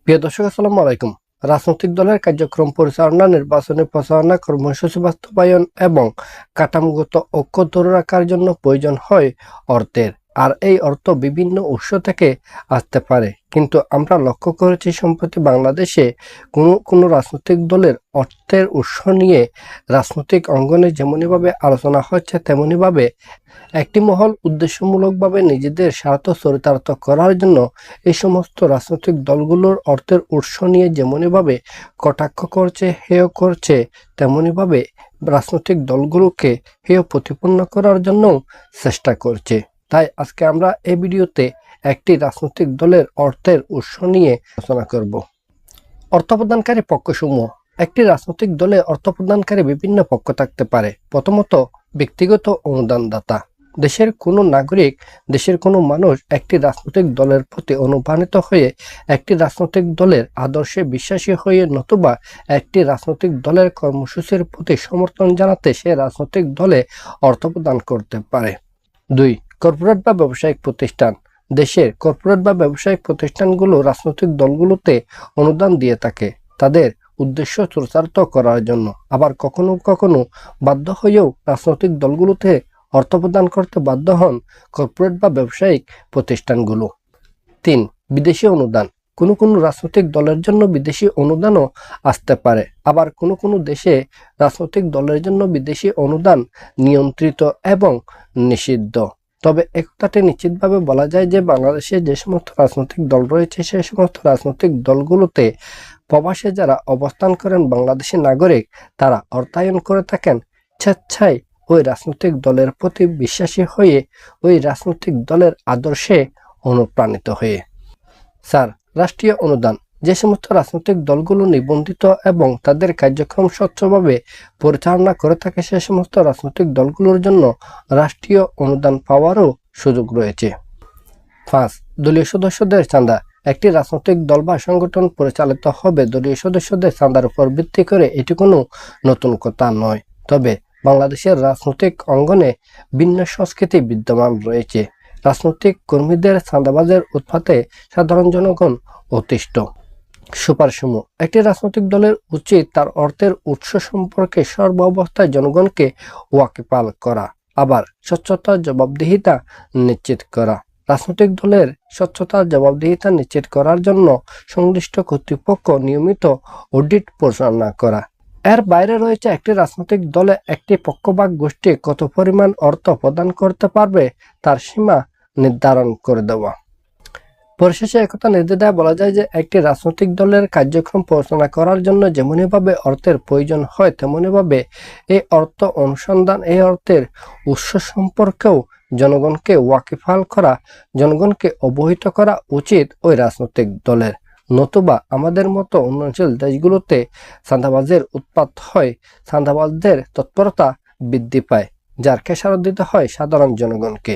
প্রিয় দর্শক, আসসালামু আলাইকুম। রাজনৈতিক দলের কার্যক্রম পরিচালনা, নির্বাচনী প্রচারণা, কর্মসূচি বাস্তবায়ন এবং কাঠামোগত ঐক্য ধরে রাখার জন্য প্রয়োজন হয় অর্থের। আর এই অর্থ বিভিন্ন উৎস থেকে আসতে পারে, কিন্তু আমরা লক্ষ্য করেছি সম্প্রতি বাংলাদেশে কোনো রাজনৈতিক দলের অর্থের উৎস নিয়ে রাজনৈতিক অঙ্গনে যেমনইভাবে আলোচনা হচ্ছে, তেমনইভাবে একটি মহল উদ্দেশ্যমূলকভাবে নিজেদের স্বার্থ চরিতার্থ করার জন্য এই সমস্ত রাজনৈতিক দলগুলোর অর্থের উৎস নিয়ে যেমনইভাবে কটাক্ষ করছে, হেয় করছে, তেমনইভাবে রাজনৈতিক দলগুলোকে হেয় প্রতিপন্ন করার জন্য চেষ্টা করছে। তাই আজকে আমরা এই ভিডিওতে একটি রাজনৈতিক দলের অর্থের উৎস নিয়ে আলোচনা করব। অর্থ প্রদানকারী পক্ষসমূহ। একটি রাজনৈতিক দলে অর্থ প্রদানকারী বিভিন্ন পক্ষ থাকতে পারে। প্রথমত, ব্যক্তিগত অনুদানদাতা। দেশের কোনো নাগরিক, দেশের কোনো মানুষ একটি রাজনৈতিক দলের প্রতি অনুপ্রাণিত হয়ে একটি রাজনৈতিক দলের আদর্শে বিশ্বাসী হয়ে নতুবা একটি রাজনৈতিক দলের কর্মসূচির প্রতি সমর্থন জানাতে সে রাজনৈতিক দলে অর্থ প্রদান করতে পারে। 2. কর্পোরেট বা ব্যবসায়িক প্রতিষ্ঠান। দেশের কর্পোরেট বা ব্যবসায়িক প্রতিষ্ঠানগুলো রাজনৈতিক দলগুলোতে অনুদান দিয়ে থাকে তাদের উদ্দেশ্য চরিতার্থ করার জন্য। আবার কখনো কখনো বাধ্য হয়েও রাজনৈতিক দলগুলোতে অর্থ প্রদান করতে বাধ্য হন কর্পোরেট বা ব্যবসায়িক প্রতিষ্ঠানগুলো। 3. বিদেশি অনুদান। কোনো কোনো রাজনৈতিক দলের জন্য বিদেশি অনুদানও আসতে পারে। আবার কোনো কোনো দেশে রাজনৈতিক দলের জন্য বিদেশি অনুদান নিয়ন্ত্রিত এবং নিষিদ্ধ। তবে একথাটি নিশ্চিতভাবে বলা যায় যে বাংলাদেশে যে সমস্ত রাজনৈতিক দল রয়েছে সে সমস্ত রাজনৈতিক দলগুলোতে প্রবাসে যারা অবস্থান করেন বাংলাদেশি নাগরিক, তারা অর্থায়ন করে থাকেন স্বেচ্ছায় ওই রাজনৈতিক দলের প্রতি বিশ্বাসী হয়ে, ওই রাজনৈতিক দলের আদর্শে অনুপ্রাণিত হয়ে। 4. রাষ্ট্রীয় অনুদান। যে সমস্ত রাজনৈতিক দলগুলো নিবন্ধিত এবং তাদের কার্যক্রম স্বচ্ছভাবে পরিচালনা করে থাকে সে সমস্ত রাজনৈতিক দলগুলোর জন্য রাষ্ট্রীয় অনুদান পাওয়ারও সুযোগ রয়েছে। 5. দলীয় সদস্যদের চাঁদা। একটি রাজনৈতিক দল বা সংগঠন পরিচালিত হবে দলীয় সদস্যদের চাঁদার উপর ভিত্তি করে। এটি কোনো নতুন কথা নয়, তবে বাংলাদেশের রাজনৈতিক অঙ্গনে ভিন্ন সংস্কৃতি বিদ্যমান রয়েছে। রাজনৈতিক কর্মীদের চাঁদাবাজের উৎপাতে সাধারণ জনগণ অতিষ্ঠ। সুপারসমূহ। একটি রাজনৈতিক দলের উচিত তার অর্থের উৎস সম্পর্কে সর্বাবস্থায় জনগণকে ওয়াকিবহাল করা, আবার স্বচ্ছতা জবাবদিহিতা নিশ্চিত করা। রাজনৈতিক দলের স্বচ্ছতা জবাবদিহিতা নিশ্চিত করার জন্য সংশ্লিষ্ট কর্তৃপক্ষ নিয়মিত অডিট পরিচালনা করা। এর বাইরে রয়েছে একটি রাজনৈতিক দলে একটি পক্ষ বা গোষ্ঠী কত পরিমাণ অর্থ প্রদান করতে পারবে তার সীমা নির্ধারণ করে দেওয়া। পরিশেষে একথা নির্দ্বিধায় বলা যায় যে একটি রাজনৈতিক দলের কার্যক্রম পরিচালনা করার জন্য যেমনইভাবে অর্থের প্রয়োজন হয়, তেমনইভাবে এই অর্থ অনুসন্ধান, এই অর্থের উৎস সম্পর্কেও জনগণকে ওয়াকিবহাল করা, জনগণকে অবহিত করা উচিত ওই রাজনৈতিক দলের। নতুবা আমাদের মতো উন্নয়নশীল দেশগুলোতে চাঁদাবাজের উৎপাত হয়, চাঁদাবাজদের তৎপরতা বৃদ্ধি পায়, যার খেসারত দিতে হয় সাধারণ জনগণকে।